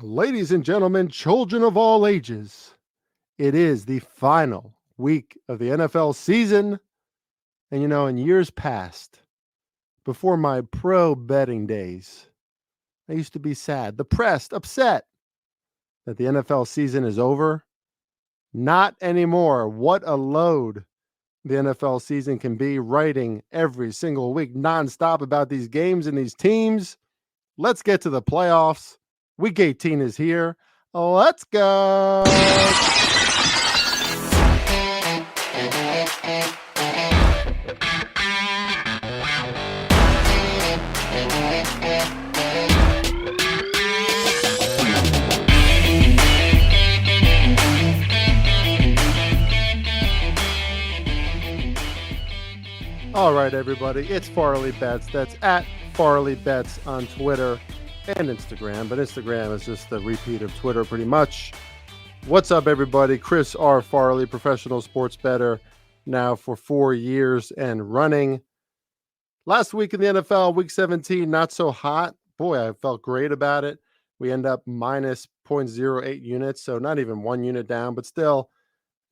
Ladies and gentlemen, children of all ages, it is the final week of the NFL season. And in years past, before my pro betting days, I used to be sad, depressed, upset that the NFL season is over. Not anymore. What a load the NFL season can be, writing every single week nonstop about these games and these teams. Let's get to the playoffs. Week 18 is here. Let's go. All right, everybody, it's Farley Bets. That's at Farley Bets on Twitter and Instagram, but Instagram is just the repeat of Twitter pretty much. What's up, everybody? Chris R. Farley, professional sports bettor, now for 4 years and running. Last week in the NFL, week 17, not so hot. Boy, I felt great about it. We end up minus 0.08 units, so not even 1 unit down, but still,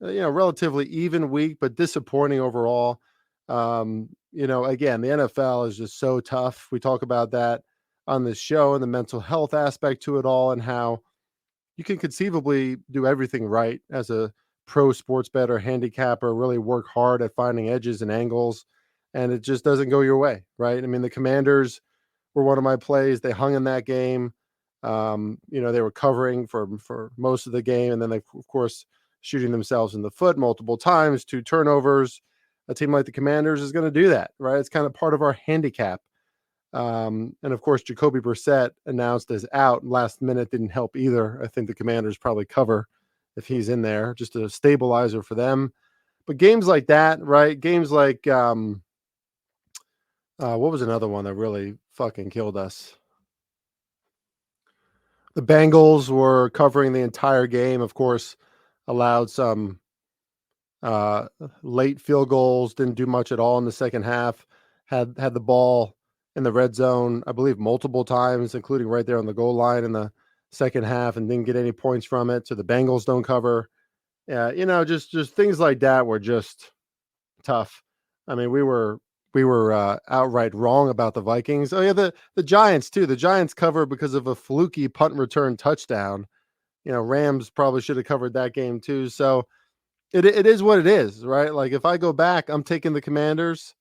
relatively even week, but disappointing overall. Again, the NFL is just so tough. We talk about that on this show and the mental health aspect to it all, and how you can conceivably do everything right as a pro sports bettor, handicapper, really work hard at finding edges and angles, and it just doesn't go your way, right? I mean, the Commanders were one of my plays. They hung in that game. They were covering for most of the game, and then they, of course, shooting themselves in the foot multiple times, 2 turnovers. A team like the Commanders is going to do that, right? It's kind of part of our handicap. And of course, Jacoby Brissett announced as out last minute didn't help either. I think the Commanders probably cover if he's in there, just a stabilizer for them. But games like that, right? Games like what was another one that really fucking killed us? The Bengals were covering the entire game, of course, allowed some late field goals, didn't do much at all in the second half, had the ball in the red zone, I believe, multiple times, including right there on the goal line in the second half, and didn't get any points from it. So the Bengals don't cover. Just things like that were just tough. I mean, we were outright wrong about the Vikings. Oh yeah, the Giants too. The Giants cover because of a fluky punt return touchdown. Rams probably should have covered that game too. So it is what it is, right? Like, if I go back, I'm taking the Commanders,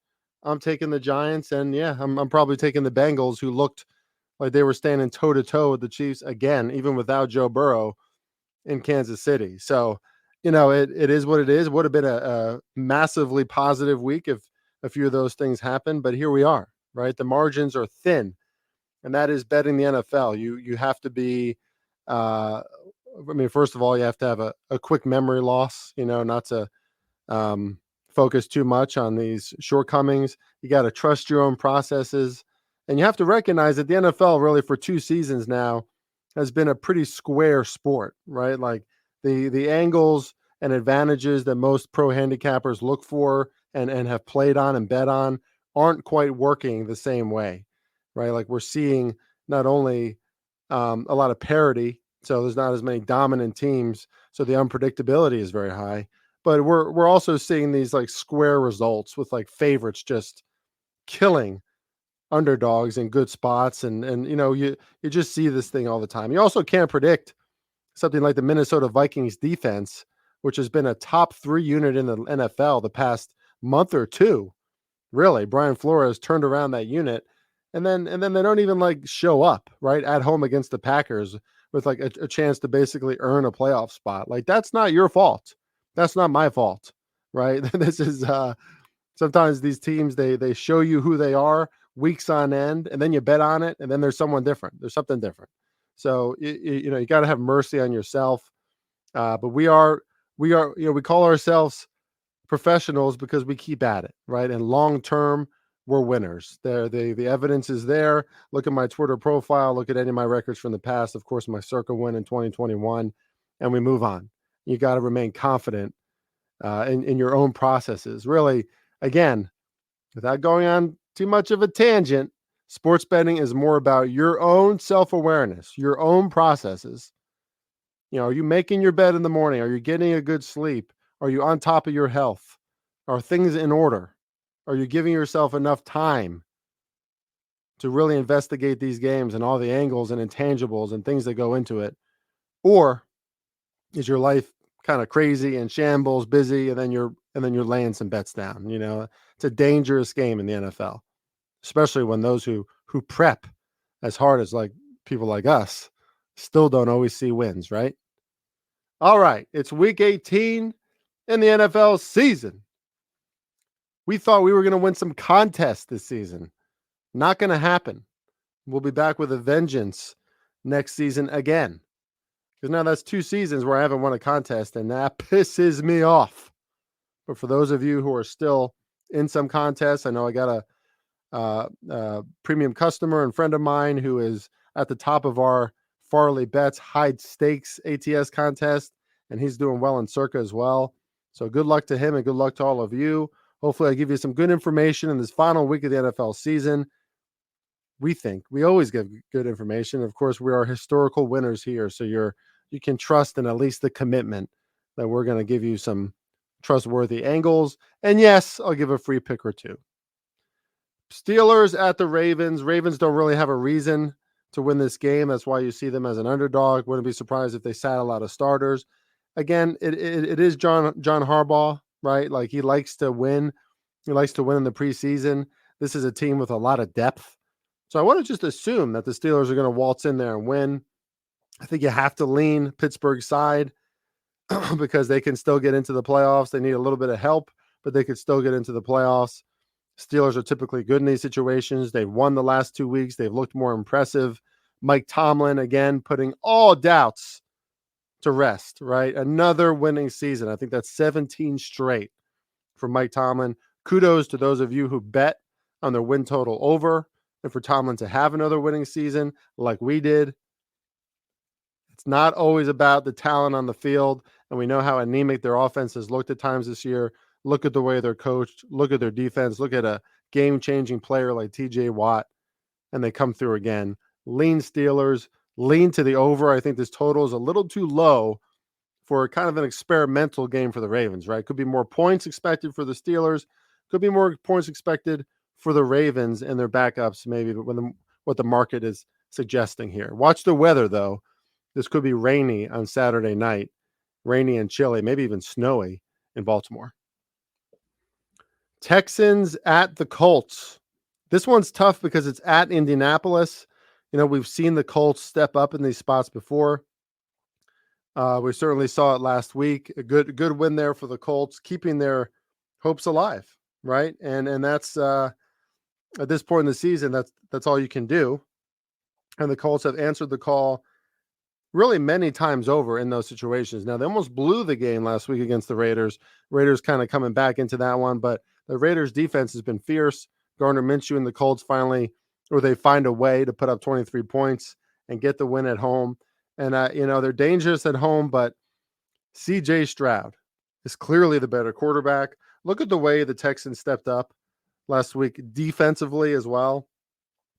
I'm taking the Giants, and yeah, I'm probably taking the Bengals, who looked like they were standing toe to toe with the Chiefs again, even without Joe Burrow in Kansas City. So, it is what it is. It would have been a massively positive week if a few of those things happened, but here we are, right? The margins are thin, and that is betting the NFL. You have to be first of all, you have to have a quick memory loss, not to focus too much on these shortcomings. You got to trust your own processes. And you have to recognize that the NFL, really, for 2 seasons now, has been a pretty square sport, right? Like, the angles and advantages that most pro handicappers look for and have played on and bet on aren't quite working the same way, right? Like, we're seeing not only a lot of parity, so there's not as many dominant teams, so the unpredictability is very high. But we're also seeing these like square results with like favorites just killing underdogs in good spots, and you just see this thing all the time. You also can't predict something like the Minnesota Vikings defense, which has been a top 3 unit in the NFL the past month or two. Really, Brian Flores turned around that unit, and then they don't even like show up right at home against the Packers with like a chance to basically earn a playoff spot. Like, that's not your fault. That's not my fault, right? This is sometimes these teams, they show you who they are weeks on end, and then you bet on it, and then there's someone different. There's something different. So you got to have mercy on yourself. But we call ourselves professionals because we keep at it, right? And long term, we're winners. The evidence is there. Look at my Twitter profile. Look at any of my records from the past. Of course, my Circa win in 2021, and we move on. You got to remain confident in your own processes. Really, again, without going on too much of a tangent, Sports betting is more about your own self-awareness, your own processes. Are you making your bed in the morning? Are you getting a good sleep? Are you on top of your health? Are things in order? Are you giving yourself enough time to really investigate these games and all the angles and intangibles and things that go into it? Or is your life kind of crazy and shambles, busy, and then you're laying some bets down? It's a dangerous game in the NFL, especially when those who prep as hard as like people like us still don't always see wins, right? All right, it's week 18 in the NFL season. We thought we were going to win some contests this season. Not going to happen. We'll be back with a vengeance next season again. Because now that's 2 seasons where I haven't won a contest, and that pisses me off. But for those of you who are still in some contests, I know I got a premium customer and friend of mine who is at the top of our Farley Bets High Stakes ATS contest, and he's doing well in Circa as well. So good luck to him and good luck to all of you. Hopefully I give you some good information in this final week of the NFL season. We always give good information. Of course, we are historical winners here, so you can trust in at least the commitment that we're going to give you some trustworthy angles. And yes, I'll give a free pick or two. Steelers at the Ravens. Ravens don't really have a reason to win this game. That's why you see them as an underdog. Wouldn't be surprised if they sat a lot of starters. Again, it is John Harbaugh, right? Like he likes to win. He likes to win in the preseason. This is a team with a lot of depth. So I want to just assume that the Steelers are going to waltz in there and win. I think you have to lean Pittsburgh's side because they can still get into the playoffs. They need a little bit of help, but they could still get into the playoffs. Steelers are typically good in these situations. They've won the last 2 weeks. They've looked more impressive. Mike Tomlin, again, putting all doubts to rest, right? Another winning season. I think that's 17 straight for Mike Tomlin. Kudos to those of you who bet on their win total over and for Tomlin to have another winning season like we did. It's not always about the talent on the field, and we know how anemic their offense has looked at times this year. Look at the way they're coached. Look at their defense. Look at a game-changing player like TJ Watt, and they come through again. Lean Steelers, lean to the over. I think this total is a little too low for kind of an experimental game for the Ravens, right? Could be more points expected for the Steelers. Could be more points expected for the Ravens and their backups, maybe, but what the market is suggesting here. Watch the weather, though. This could be rainy on Saturday night, rainy and chilly, maybe even snowy in Baltimore. Texans at the Colts. This one's tough because it's at Indianapolis. We've seen the Colts step up in these spots before. We certainly saw it last week. A good win there for the Colts, keeping their hopes alive, right? And that's at this point in the season, that's all you can do. And the Colts have answered the call really many times over in those situations. Now, they almost blew the game last week against the Raiders. Raiders kind of coming back into that one, but the Raiders defense has been fierce. Gardner Minshew and the Colts they find a way to put up 23 points and get the win at home. And, they're dangerous at home, but CJ Stroud is clearly the better quarterback. Look at the way the Texans stepped up last week defensively as well.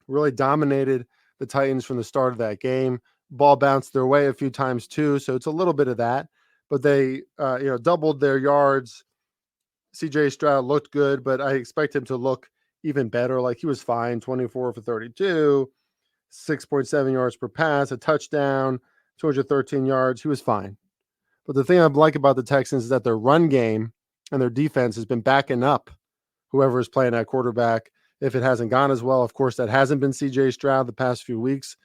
Really dominated the Titans from the start of that game. Ball bounced their way a few times too, so it's a little bit of that. But they, doubled their yards. CJ Stroud looked good, but I expect him to look even better. Like he was fine, 24 for 32, 6.7 yards per pass, a touchdown, 213 yards. He was fine. But the thing I like about the Texans is that their run game and their defense has been backing up whoever is playing at quarterback. If it hasn't gone as well, of course, that hasn't been CJ Stroud the past few weeks,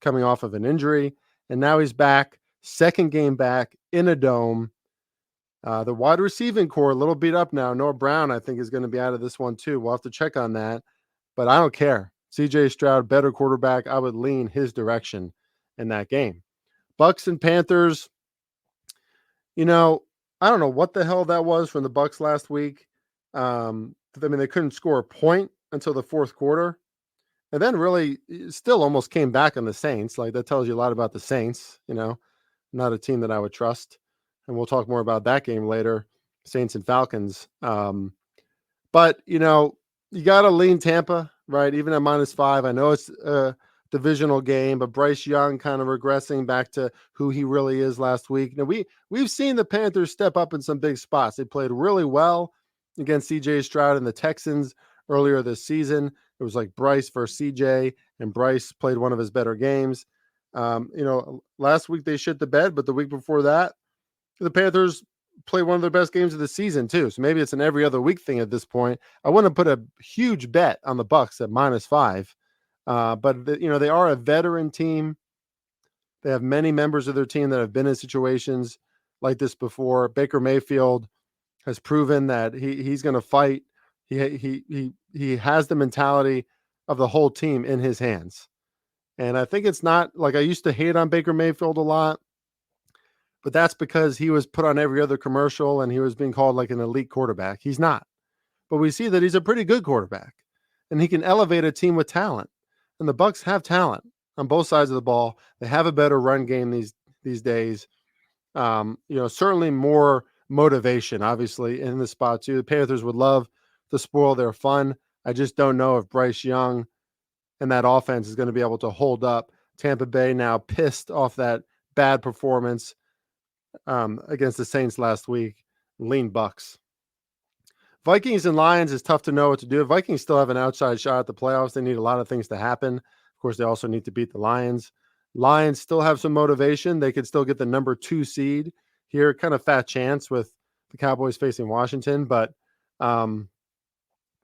coming off of an injury. And now he's back, second game back in a dome. The wide receiving core, a little beat up now. Noah Brown, I think, is going to be out of this one too. We'll have to check on that. But I don't care. CJ Stroud, better quarterback. I would lean his direction in that game. Bucks and Panthers. I don't know what the hell that was from the Bucks last week. They couldn't score a point until the fourth quarter. And then really still almost came back on the Saints. Like that tells you a lot about the Saints, not a team that I would trust. And we'll talk more about that game later, Saints and Falcons. But, You got to lean Tampa, right? Even at -5. I know it's a divisional game, but Bryce Young kind of regressing back to who he really is last week. Now we've seen the Panthers step up in some big spots. They played really well against CJ Stroud and the Texans earlier this season. It was like Bryce versus CJ, and Bryce played one of his better games. Last week they shit the bed, but the week before that, the Panthers play one of their best games of the season too. So maybe it's an every other week thing at this point. I want to put a huge bet on the Bucks at -5, but they are a veteran team. They have many members of their team that have been in situations like this before. Baker Mayfield has proven that he's going to fight. He has the mentality of the whole team in his hands. And I think it's not like I used to hate on Baker Mayfield a lot, but that's because he was put on every other commercial and he was being called like an elite quarterback. He's not. But we see that he's a pretty good quarterback and he can elevate a team with talent. And the Bucks have talent on both sides of the ball. They have a better run game these days. Certainly more motivation, obviously, in the spot too. The Panthers would love to spoil their fun. I just don't know if Bryce Young and that offense is going to be able to hold up. Tampa Bay now pissed off that bad performance against the Saints last week. Lean Bucks. Vikings and Lions is tough to know what to do. Vikings still have an outside shot at the playoffs. They need a lot of things to happen. Of course, they also need to beat the Lions. Lions still have some motivation. They could still get the number 2 seed here. Kind of fat chance with the Cowboys facing Washington, but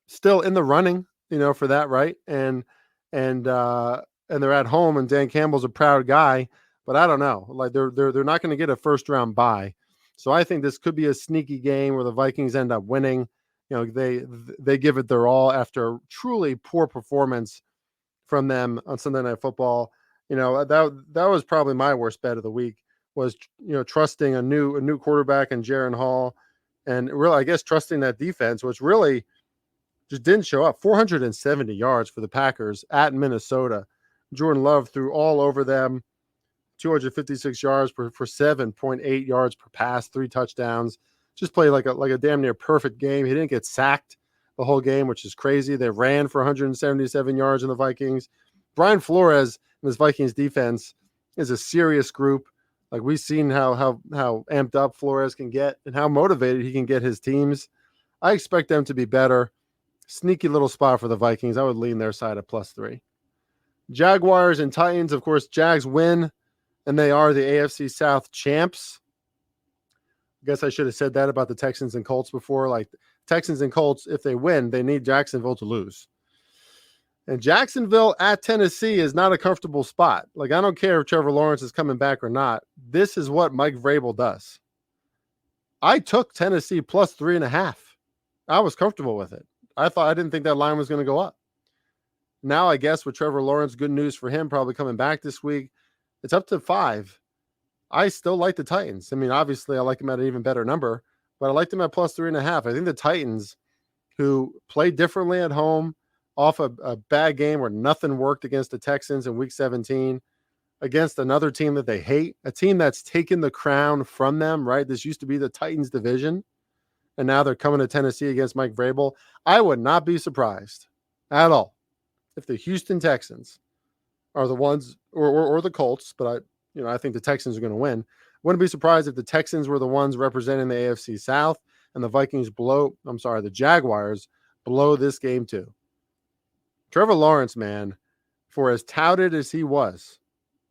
still in the running, for that, right? And they're at home, and Dan Campbell's a proud guy, but I don't know. Like they're not going to get a first round bye. So I think this could be a sneaky game where the Vikings end up winning. They give it their all after a truly poor performance from them on Sunday Night Football. That was probably my worst bet of the week was, trusting a new quarterback in Jaren Hall, and really, I guess, trusting that defense, which really just didn't show up. 470 yards for the Packers at Minnesota. Jordan Love threw all over them. 256 yards for 7.8 yards per pass, 3 touchdowns. Just played like a damn near perfect game. He didn't get sacked the whole game, which is crazy. They ran for 177 yards in the Vikings. Brian Flores and his Vikings defense is a serious group. Like we've seen how amped up Flores can get and how motivated he can get his teams. I expect them to be better. Sneaky little spot for the Vikings. I would lean their side at +3. Jaguars and Titans. Of course, Jags win, and they are the AFC South champs. I guess I should have said that about the Texans and Colts before. Like Texans and Colts, if they win, they need Jacksonville to lose. And Jacksonville at Tennessee is not a comfortable spot. Like, I don't care if Trevor Lawrence is coming back or not. This is what Mike Vrabel does. I took Tennessee +3.5. I was comfortable with it. I didn't think that line was going to go up. Now, I guess with Trevor Lawrence, good news for him, probably coming back this week. It's up to 5. I still like the Titans. I mean, obviously, I like them at an even better number, but I like them at +3.5. I think the Titans, who play differently at home, off a bad game where nothing worked against the Texans in Week 17, against another team that they hate, a team that's taken the crown from them, right? This used to be the Titans division, and now they're coming to Tennessee against Mike Vrabel. I would not be surprised at all if the Houston Texans are the ones, or the Colts, but I think the Texans are going to win. Wouldn't be surprised if the Texans were the ones representing the AFC South and the Jaguars blow this game too. Trevor Lawrence, man, for as touted as he was,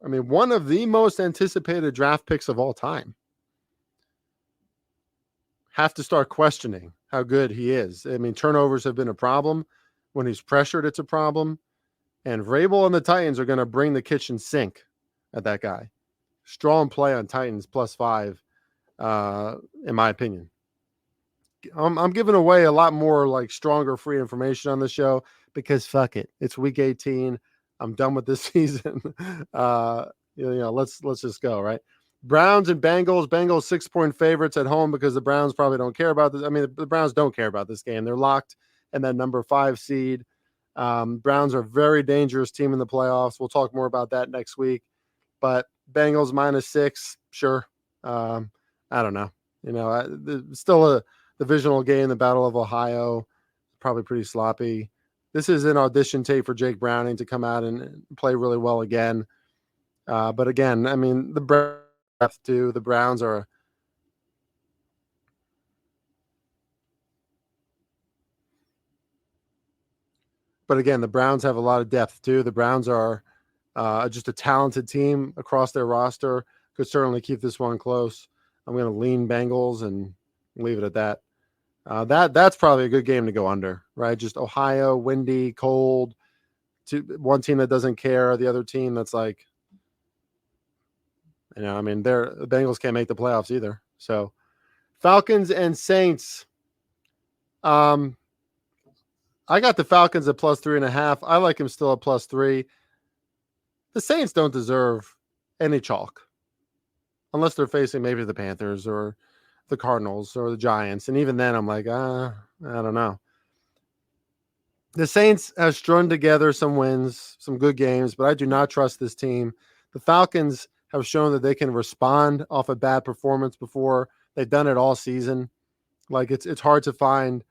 I mean, one of the most anticipated draft picks of all time, have to start questioning how good he is. I mean, turnovers have been a problem. When he's pressured, it's a problem. And Vrabel and the Titans are going to bring the kitchen sink at that guy. Strong play on Titans +5, in my opinion. I'm giving away a lot more like stronger free information on the show because fuck it. It's week 18. I'm done with this season. Let's just go, right? Browns and Bengals. Bengals 6-point favorites at home because the Browns probably don't care about this. I mean, the Browns don't care about this game. They're locked in that number 5 seed. Browns are a very dangerous team in the playoffs. We'll talk more about that next week. But Bengals -6, sure. I don't know. Still a divisional game, the Battle of Ohio. probably pretty sloppy. This is an audition tape for Jake Browning to come out and play really well again. But again, I mean, the Browns too. The Browns are. But again, the Browns have a lot of depth too. The Browns are just a talented team across their roster. Could certainly keep this one close. I'm going to lean Bengals and leave it at that. That's probably a good game to go under, right? Just Ohio, windy, cold. One team that doesn't care, the other team that's like, I mean, the Bengals can't make the playoffs either. So, Falcons and Saints. I got the Falcons at +3.5. I like them still at +3. The Saints don't deserve any chalk unless they're facing maybe the Panthers or the Cardinals or the Giants. And even then, I'm like, I don't know. The Saints have strung together some wins, some good games, but I do not trust this team. The Falcons have shown that they can respond off a bad performance before. They've done it all season. Like it's hard to find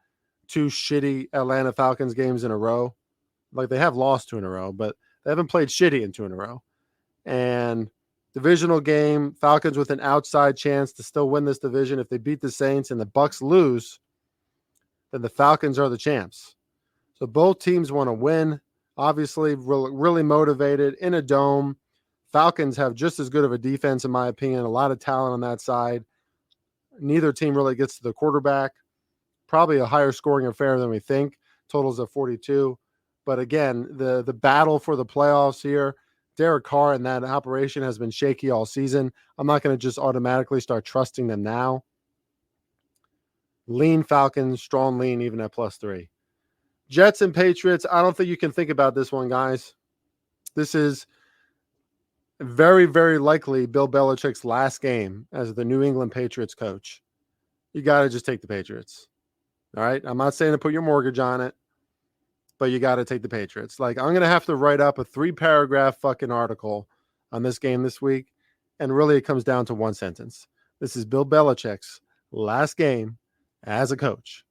two shitty Atlanta Falcons games in a row. Like they have lost 2 in a row, but they haven't played shitty in 2 in a row. And divisional game, Falcons with an outside chance to still win this division. If they beat the Saints and the Bucks lose, then the Falcons are the champs. So both teams want to win. Obviously, really motivated in a dome. Falcons have just as good of a defense, in my opinion. A lot of talent on that side. Neither team really gets to the quarterback. Probably a higher scoring affair than we think. Totals of 42. But again, the battle for the playoffs here, Derek Carr and that operation has been shaky all season. I'm not going to just automatically start trusting them now. Lean Falcons, strong lean, even at +3. Jets and Patriots, I don't think you can think about this one, guys. This is very, very likely Bill Belichick's last game as the New England Patriots coach. You got to just take the Patriots. All right? I'm not saying to put your mortgage on it, but you got to take the Patriots. Like, I'm going to have to write up a 3-paragraph fucking article on this game this week, and really it comes down to one sentence. This is Bill Belichick's last game as a coach.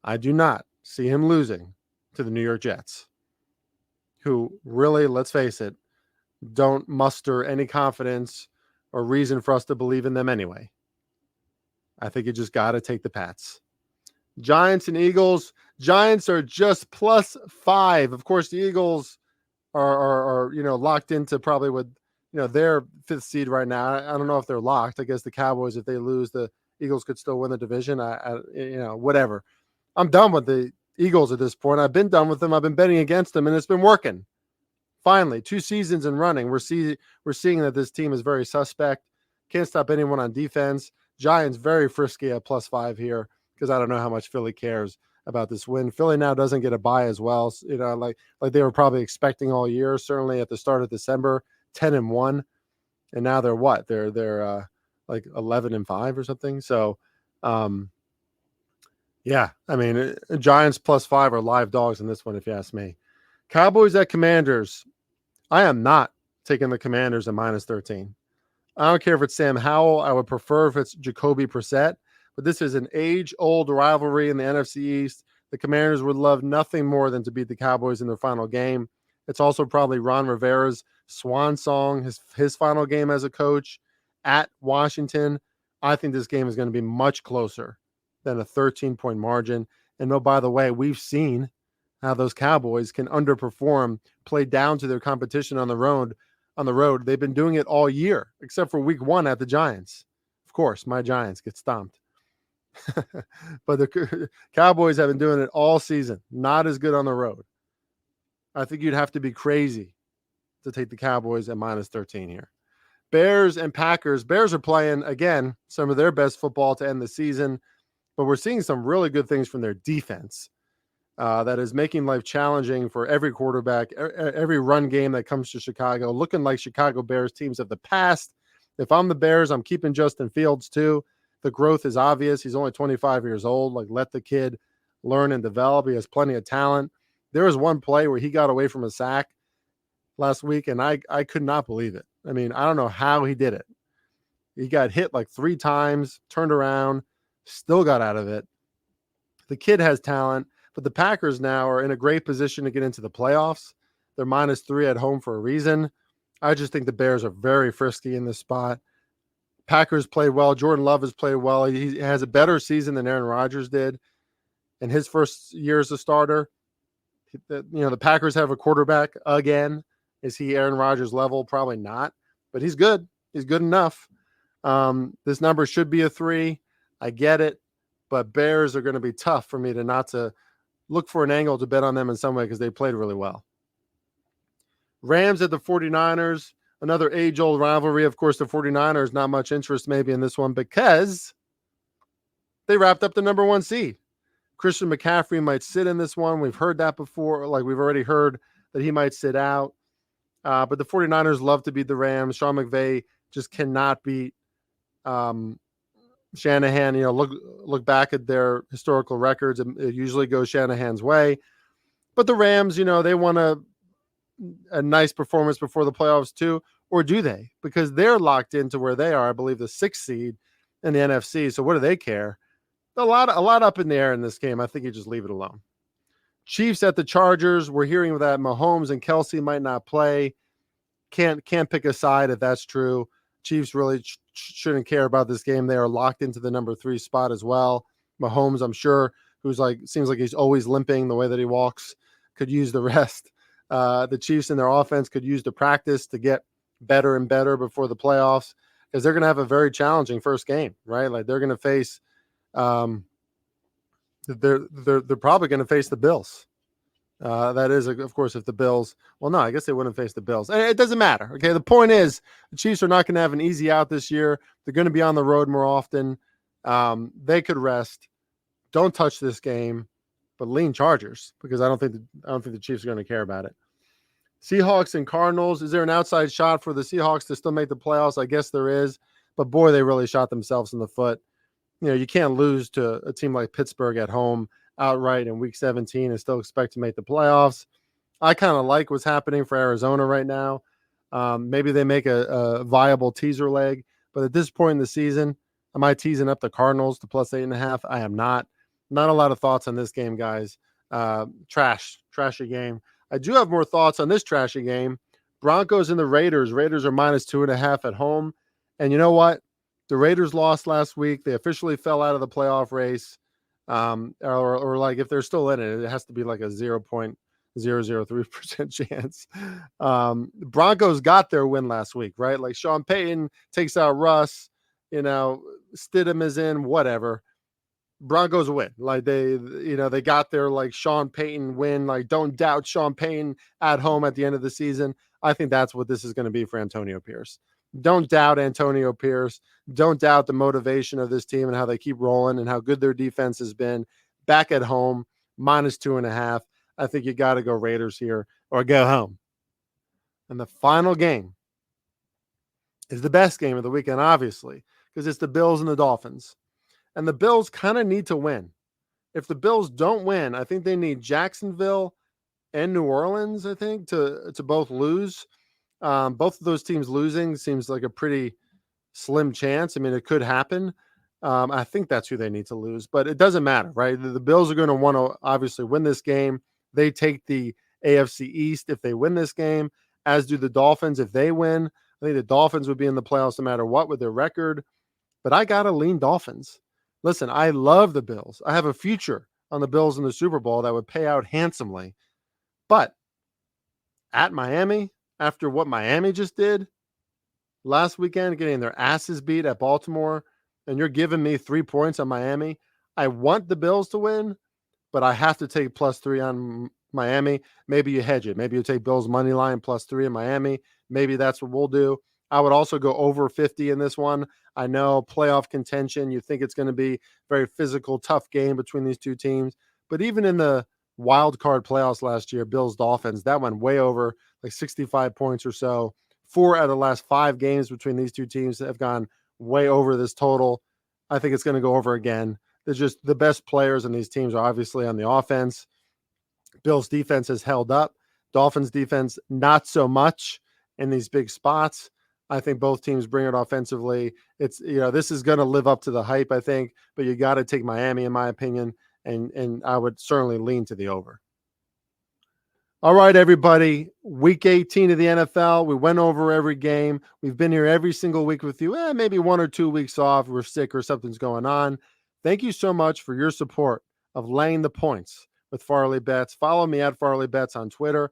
I do not see him losing to the New York Jets, who really, let's face it, don't muster any confidence or reason for us to believe in them anyway. I think you just got to take the Pats. Giants and Eagles. Giants are just +5. Of course, the Eagles are locked into probably with their 5th seed right now. I don't know if they're locked. I guess the Cowboys, if they lose, the Eagles could still win the division. Whatever. I'm done with the Eagles at this point. I've been done with them. I've been betting against them, and it's been working. Finally, 2 seasons in running, we're seeing that this team is very suspect. Can't stop anyone on defense. Giants very frisky at +5 here because I don't know how much Philly cares about this win. Philly now doesn't get a bye as well. Like they were probably expecting all year. Certainly at the start of December, 10-1, and now they're what? They're like 11-5 or something. So, yeah, I mean, Giants +5 are live dogs in this one, if you ask me. Cowboys at Commanders. I am not taking the Commanders at -13. I don't care if it's Sam Howell. I would prefer if it's Jacoby Brissett. But this is an age-old rivalry in the NFC East. The Commanders would love nothing more than to beat the Cowboys in their final game. It's also probably Ron Rivera's swan song, his final game as a coach at Washington. I think this game is going to be much closer than a 13-point margin. And oh, by the way, we've seen how those Cowboys can underperform, play down to their competition on the road. They've been doing it all year, except for week 1 at the Giants. Of course, my Giants get stomped. But the Cowboys have been doing it all season. Not as good on the road. I think you'd have to be crazy to take the Cowboys at -13 here. Bears and Packers. Bears are playing, again, some of their best football to end the season, but we're seeing some really good things from their defense. That is making life challenging for every quarterback, every run game that comes to Chicago, looking like Chicago Bears teams of the past. If I'm the Bears, I'm keeping Justin Fields too. The growth is obvious. He's only 25 years old. Like, let the kid learn and develop. He has plenty of talent. There was one play where he got away from a sack last week, and I could not believe it. I mean, I don't know how he did it. He got hit like 3 times, turned around, still got out of it. The kid has talent. But the Packers now are in a great position to get into the playoffs. They're -3 at home for a reason. I just think the Bears are very frisky in this spot. Packers played well. Jordan Love has played well. He has a better season than Aaron Rodgers did in his first year as a starter. The Packers have a quarterback again. Is he Aaron Rodgers level? Probably not, but he's good. He's good enough. This number should be a 3. I get it, but Bears are going to be tough for me to not to look for an angle to bet on them in some way because they played really well. Rams at the 49ers, another age-old rivalry. Of course, the 49ers, not much interest maybe in this one because they wrapped up the number 1 seed. Christian McCaffrey might sit in this one. We've heard that before. Like we've already heard that he might sit out. But the 49ers love to beat the Rams. Sean McVay just cannot beat Shanahan. Look back at their historical records. It usually goes Shanahan's way. But the Rams, they want a nice performance before the playoffs too. Or do they? Because they're locked into where they are, I believe, the 6th seed in the NFC. So what do they care? A lot up in the air in this game. I think you just leave it alone. Chiefs at the Chargers. We're hearing that Mahomes and Kelsey might not play. Can't pick a side if that's true. Chiefs really shouldn't care about this game. They are locked into the number 3 spot as well. Mahomes, I'm sure, seems like he's always limping the way that he walks, could use the rest. The Chiefs and their offense could use the practice to get better and better before the playoffs because they're going to have a very challenging first game, right? Like they're going to face they're probably going to face the Bills. That is, of course, if the Bills. Well, no, I guess they wouldn't face the Bills. It doesn't matter. Okay, the point is the Chiefs are not going to have an easy out this year. They're going to be on the road more often. They could rest. Don't touch this game, but lean Chargers because I don't think the Chiefs are going to care about it. Seahawks and Cardinals. Is there an outside shot for the Seahawks to still make the playoffs? I guess there is, but boy, they really shot themselves in the foot. You can't lose to a team like Pittsburgh at home outright in week 17 and still expect to make the playoffs. I kind of like what's happening for Arizona right now. Maybe they make a viable teaser leg, but at this point in the season, am I teasing up the Cardinals to +8.5? I am not. Not a lot of thoughts on this game, guys. Trashy game. I do have more thoughts on this trashy game. Broncos and the Raiders. Raiders are -2.5 at home. And you know what? The Raiders lost last week. They officially fell out of the playoff race. Or like if they're still in it, it has to be like a 0.003% chance. Broncos got their win last week, right? Like Sean Payton takes out Russ, Stidham is in, whatever. Broncos win. Like they got their like Sean Payton win. Like don't doubt Sean Payton at home at the end of the season. I think that's what this is going to be for Antonio Pierce. Don't doubt Antonio Pierce. Don't doubt the motivation of this team and how they keep rolling and how good their defense has been. Back at home, -2.5. I think you got to go Raiders here or go home. And the final game is the best game of the weekend, obviously, because it's the Bills and the Dolphins. And the Bills kind of need to win. If the Bills don't win, I think they need Jacksonville and New Orleans, I think, to both lose. Both of those teams losing seems like a pretty slim chance. I mean, it could happen. I think that's who they need to lose, but it doesn't matter, right? The Bills are going to want to obviously win this game. They take the AFC East if they win this game, as do the Dolphins if they win. I think the Dolphins would be in the playoffs no matter what with their record, but I got to lean Dolphins. Listen, I love the Bills. I have a future on the Bills in the Super Bowl that would pay out handsomely, but at Miami, after what Miami just did last weekend, getting their asses beat at Baltimore, and you're giving me 3 points on Miami, I want the Bills to win, but I have to take +3 on Miami. Maybe you hedge it. Maybe you take Bills money line +3 in Miami. Maybe that's what we'll do. I would also go over 50 in this one. I know playoff contention. You think it's going to be very physical, tough game between these two teams. But even in the wild card playoffs last year, Bills Dolphins, that went way over, like 65 points or so. 4 out of the last 5 games between these two teams have gone way over this total. I think it's going to go over again. There's just the best players in these teams are obviously on the offense. Bills defense has held up. Dolphins defense, not so much in these big spots. I think both teams bring it offensively. It's, this is going to live up to the hype, I think, but you got to take Miami, in my opinion. and I would certainly lean to the over. All right, everybody. Week 18 of the NFL. We went over every game. We've been here every single week with you. Maybe 1 or 2 weeks off. We're sick or something's going on. Thank you so much for your support of laying the points with Farley Bets. Follow me at Farley Bets on Twitter.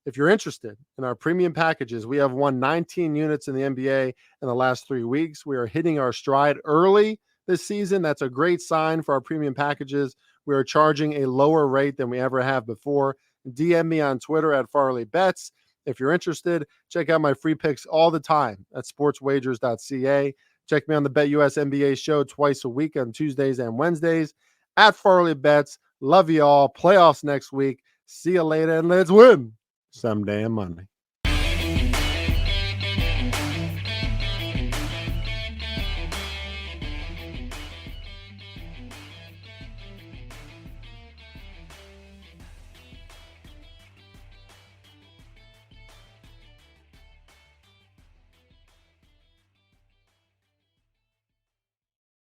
If you're interested in our premium packages, we have won 19 units in the NBA in the last 3 weeks. We are hitting our stride early this season. That's a great sign for our premium packages. We are charging a lower rate than we ever have before. DM me on Twitter at Farley Bets. If you're interested, check out my free picks all the time at sportswagers.ca. Check me on the BetUS NBA show twice a week on Tuesdays and Wednesdays at Farley Bets. Love you all. Playoffs next week. See you later, and let's win some damn money.